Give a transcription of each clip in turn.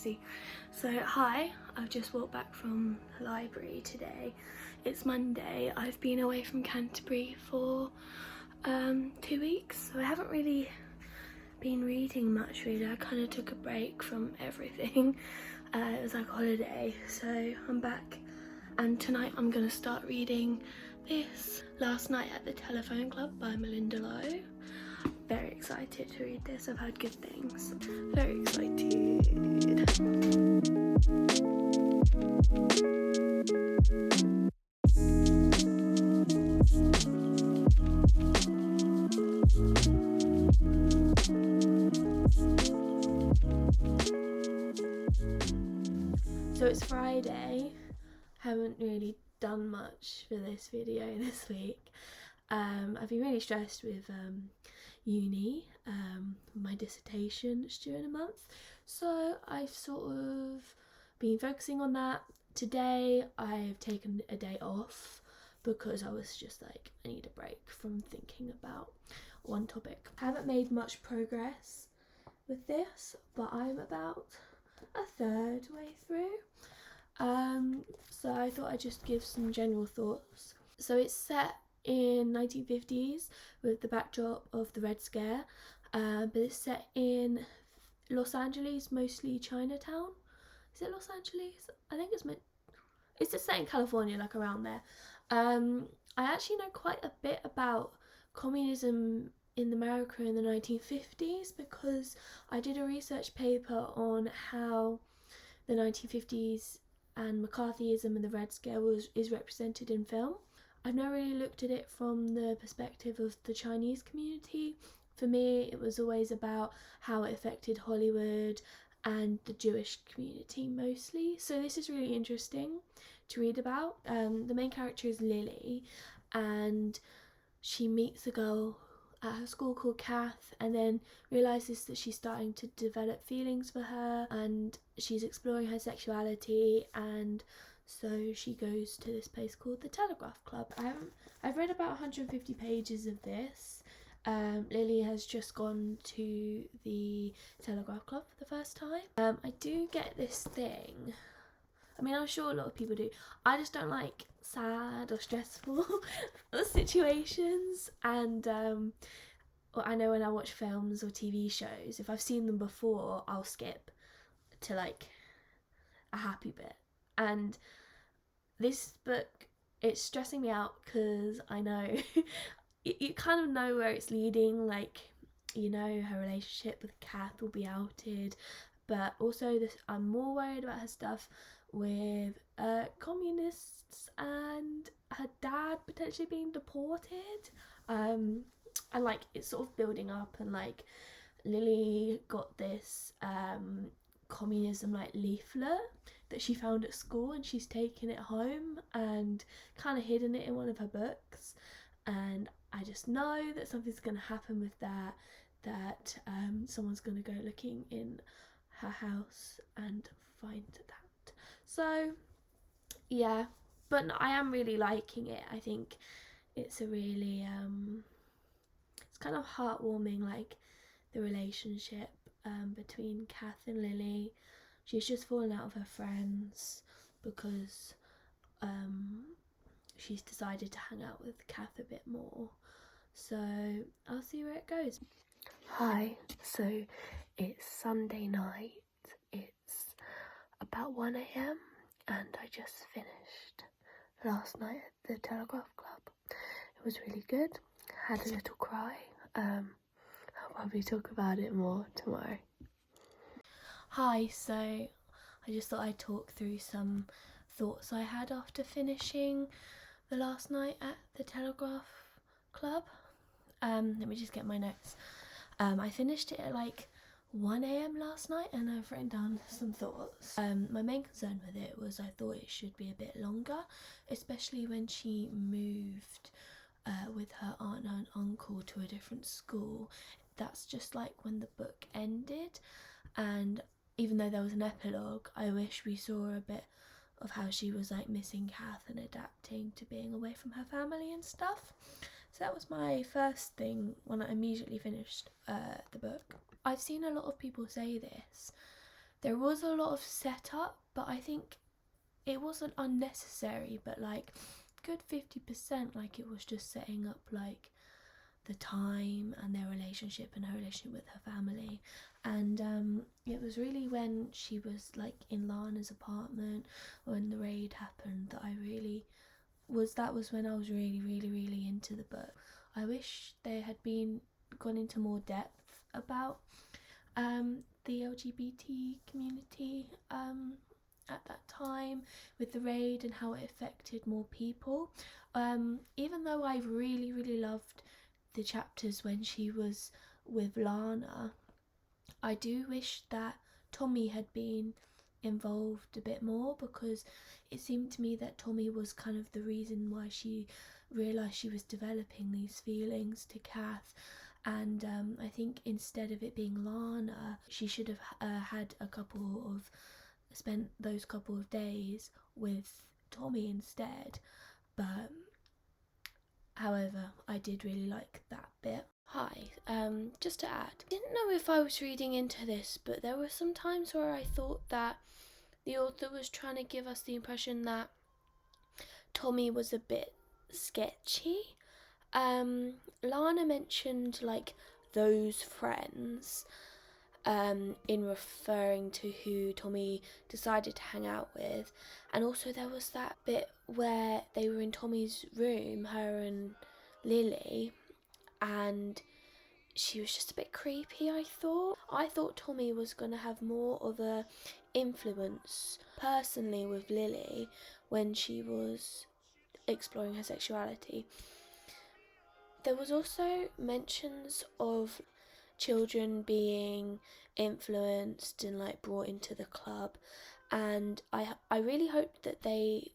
crazy. So hi, I've just walked back from the library today. It's Monday. I've been away from Canterbury for 2 weeks, so I haven't really been reading much really. I kind of took a break from everything. It was like a holiday, so I'm back, and tonight I'm gonna start reading this, Last Night at the Telephone Club by Melinda Lowe. Very excited to read this. I've heard good things. Very excited. So it's Friday. Haven't really done much for this video this week. I've been really stressed with uni, my dissertation is due in a month, so I've sort of been focusing on that. Today I've taken a day off because I was just like, I need a break from thinking about one topic. I haven't made much progress with this, but I'm about a third way through. So I thought I'd just give some general thoughts. So it's set in 1950s with the backdrop of the Red Scare, but it's set in Los Angeles, mostly Chinatown. Is it Los Angeles? I think it's just set in California, like around there. I actually know quite a bit about communism in America in the 1950s because I did a research paper on how the 1950s and McCarthyism and the Red Scare is represented in film. I've never really looked at it from the perspective of the Chinese community. For me, it was always about how it affected Hollywood and the Jewish community mostly. So this is really interesting to read about. The main character is Lily, and she meets a girl at her school called Kath, and then realises that she's starting to develop feelings for her, and she's exploring her sexuality, and so she goes to this place called the Telegraph CLub. I've read about 150 pages of this. Lily has just gone to the Telegraph CLub for the first time. I do get this thing, I mean, I'm sure a lot of people do, I just don't like sad or stressful situations, and I know when I watch films or TV shows, if I've seen them before, I'll skip to like a happy bit. And this book, it's stressing me out because I know you kind of know where it's leading, like, you know, her relationship with Kath will be outed, but also I'm more worried about her stuff with communists and her dad potentially being deported. And like it's sort of building up, and like Lily got this communism like leaflet that she found at school, and she's taken it home and kind of hidden it in one of her books, and I just know that something's going to happen with that someone's going to go looking in her house and find that. So yeah, but I am really liking it. I think it's a really it's kind of heartwarming, like the relationship between Kath and Lily. She's just fallen out of her friends because she's decided to hang out with Kath a bit more. So I'll see where it goes. Hi, so it's Sunday night. It's about 1 a.m. and I just finished Last Night at the Telegraph Club. It was really good. Had a little cry. I'll probably talk about it more tomorrow. Hi, so I just thought I'd talk through some thoughts I had after finishing the Last Night at the Telegraph Club. Let me just get my notes. I finished it at like 1 a.m. last night, and I've written down some thoughts. My main concern with it was I thought it should be a bit longer, especially when she moved with her aunt and uncle to a different school. That's just like when the book ended, and even though there was an epilogue, I wish we saw a bit of how she was like missing Kath and adapting to being away from her family and stuff. So that was my first thing when I immediately finished the book. I've seen a lot of people say this, there was a lot of setup, but I think it wasn't unnecessary, but like good 50%, like it was just setting up like the time and their relationship and her relationship with her family. And it was really when she was like in Lana's apartment, when the raid happened, that that was when I was really into the book. I wish they had gone into more depth about the LGBT community at that time with the raid and how it affected more people. Even though I really loved the chapters when she was with Lana, I do wish that Tommy had been involved a bit more, because it seemed to me that Tommy was kind of the reason why she realised she was developing these feelings to Kath. And I think instead of it being Lana, she should have spent those couple of days with Tommy instead. But however, I did really like that bit. Hi, just to add, I didn't know if I was reading into this, but there were some times where I thought that the author was trying to give us the impression that Tommy was a bit sketchy. Lana mentioned like those friends in referring to who Tommy decided to hang out with, and also there was that bit where they were in Tommy's room, her and Lily, and she was just a bit creepy. I thought Tommy was going to have more of a influence personally with Lily when she was exploring her sexuality. There was also mentions of children being influenced and like brought into the club, and I really hoped that they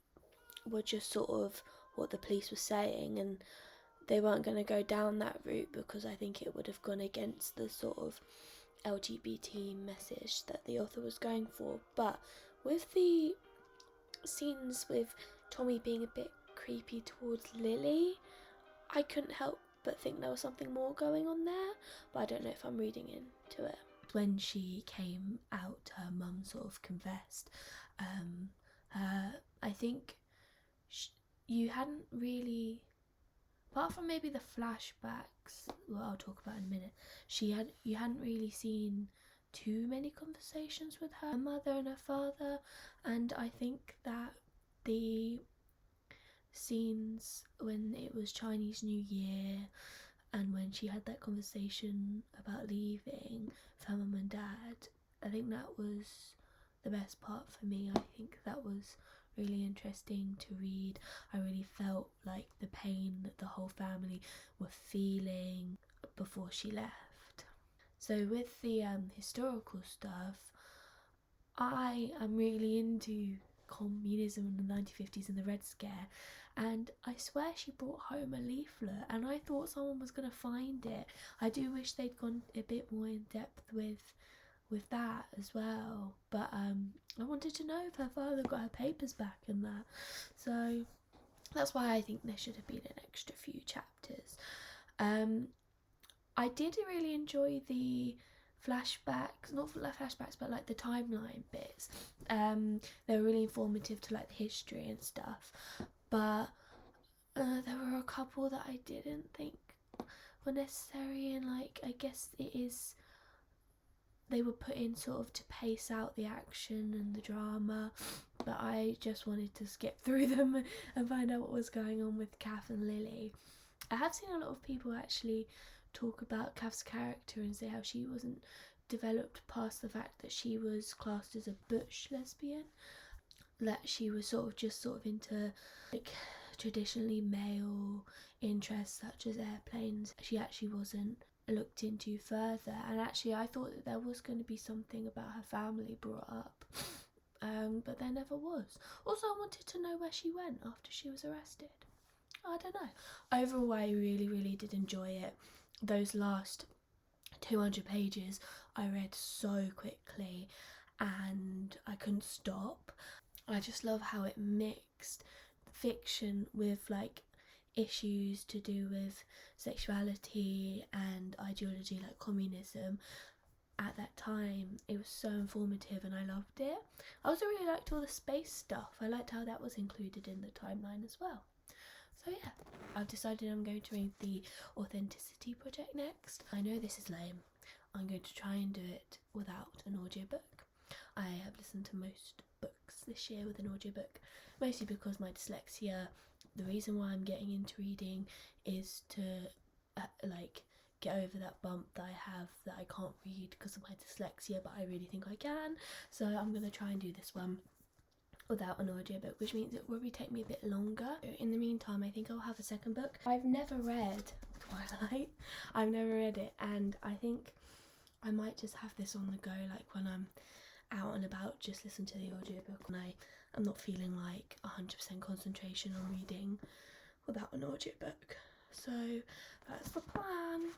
were just sort of what the police were saying and they weren't going to go down that route, because I think it would have gone against the sort of LGBT message that the author was going for. But with the scenes with Tommy being a bit creepy towards Lily, I couldn't help but think there was something more going on there, but I don't know if I'm reading into it. When she came out, her mum sort of confessed. I think you hadn't really, apart from maybe the flashbacks, well, I'll talk about in a minute, you hadn't really seen too many conversations with her mother and her father, and I think that the scenes when it was Chinese New Year and when she had that conversation about leaving with her mum and dad, I think that was the best part for me. I think that was really interesting to read. I really felt like the pain that the whole family were feeling before she left. So with the historical stuff, I am really into communism in the 1950s and the Red Scare, and I swear she brought home a leaflet and I thought someone was going to find it. I do wish they'd gone a bit more in depth with that as well, but I wanted to know if her father got her papers back and that, so that's why I think there should have been an extra few chapters. I did really enjoy the flashbacks, not flashbacks, but like the timeline bits. They were really informative to like the history and stuff, but there were a couple that I didn't think were necessary, and like I guess they were put in sort of to pace out the action and the drama, but I just wanted to skip through them and find out what was going on with Kath and Lily. I have seen a lot of people actually talk about Kath's character and say how she wasn't developed past the fact that she was classed as a butch lesbian, that she was sort of into like traditionally male interests such as airplanes. She actually wasn't looked into further, and actually I thought that there was going to be something about her family brought up, but there never was. Also, I wanted to know where she went after she was arrested. I don't know. Overall, I really did enjoy it. Those last 200 pages I read so quickly and I couldn't stop. I just love how it mixed fiction with like issues to do with sexuality and ideology like communism, at that time it was so informative and I loved it. I also really liked all the space stuff. I liked how that was included in the timeline as well. So yeah, I've decided I'm going to read the Authenticity Project next. I know this is lame. I'm going to try and do it without an audiobook. I have listened to most books this year with an audiobook, mostly because my dyslexia. The reason why I'm getting into reading is to like get over that bump that I have that I can't read because of my dyslexia, but I really think I can. So I'm going to try and do this one without an audiobook, which means it will probably take me a bit longer. In the meantime, I think I'll have a second book. I've never read Twilight. I've never read it, and I think I might just have this on the go, like when I'm out and about, just listen to the audiobook when I'm not feeling like 100% concentration on reading without an audiobook. So that's the plan.